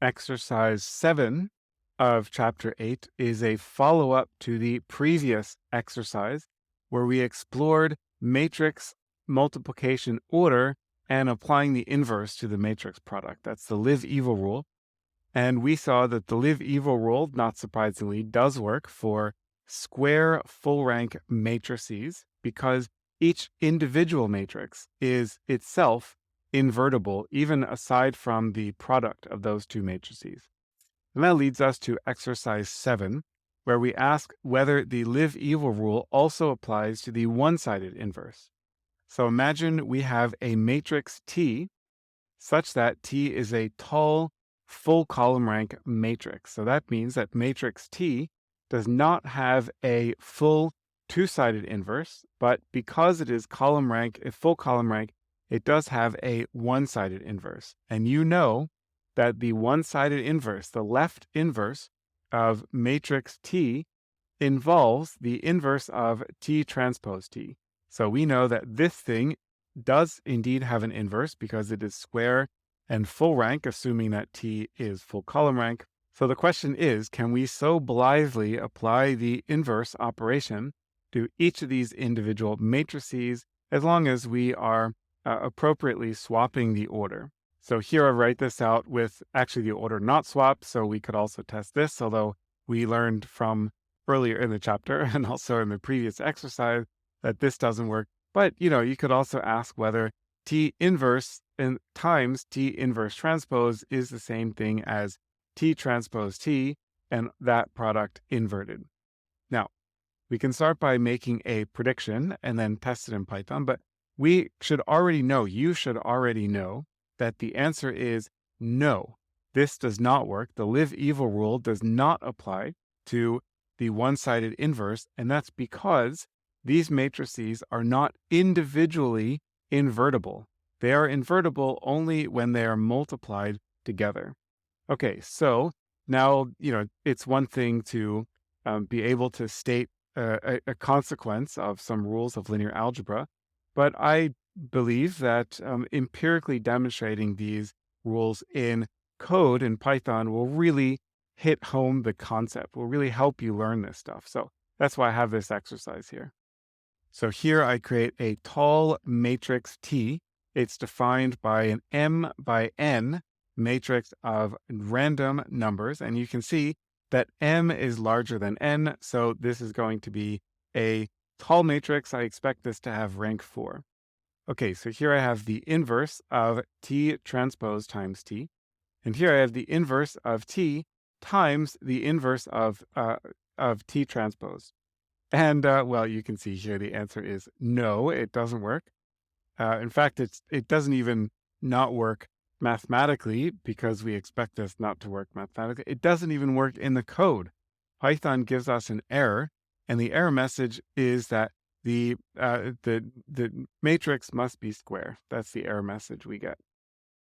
Exercise 7 of Chapter 8 is a follow-up to the previous exercise where we explored matrix multiplication order and applying the inverse to the matrix product. That's the live-evil rule. And we saw that the live-evil rule, not surprisingly, does work for square full-rank matrices because each individual matrix is itself invertible, even aside from the product of those two matrices. And that leads us to exercise 7, where we ask whether the live-evil rule also applies to the one-sided inverse. So imagine we have a matrix T such that T is a tall, full column rank matrix. So that means that matrix T does not have a full two-sided inverse, but because it is column rank, a full column rank, it does have a one-sided inverse. And you know that the one-sided inverse, the left inverse of matrix T, involves the inverse of T transpose T. So we know that this thing does indeed have an inverse because it is square and full rank, assuming that T is full column rank. So the question is, can we so blithely apply the inverse operation to each of these individual matrices as long as we are appropriately swapping the order? So here I write this out with actually the order not swapped, so we could also test this, although we learned from earlier in the chapter and also in the previous exercise that this doesn't work. But, you could also ask whether T inverse and times T inverse transpose is the same thing as T transpose T and that product inverted. Now, we can start by making a prediction and then test it in Python, but you should already know that the answer is no. This does not work. The live-evil rule does not apply to the one-sided inverse, and that's because these matrices are not individually invertible. They are invertible only when they are multiplied together. Okay, so now, it's one thing to be able to state a consequence of some rules of linear algebra, but I believe that empirically demonstrating these rules in code in Python will really hit home the concept, will really help you learn this stuff. So that's why I have this exercise here. So here I create a tall matrix T. It's defined by an m by n matrix of random numbers. And you can see that m is larger than n. So this is going to be a tall matrix. I expect this to have rank 4. Okay, so here I have the inverse of T transpose times T. And here I have the inverse of T times the inverse of T transpose. And, well, you can see here the answer is no, it doesn't work. In fact, it doesn't even not work mathematically because we expect this not to work mathematically. It doesn't even work in the code. Python gives us an error, and the error message is that the matrix must be square. That's the error message we get.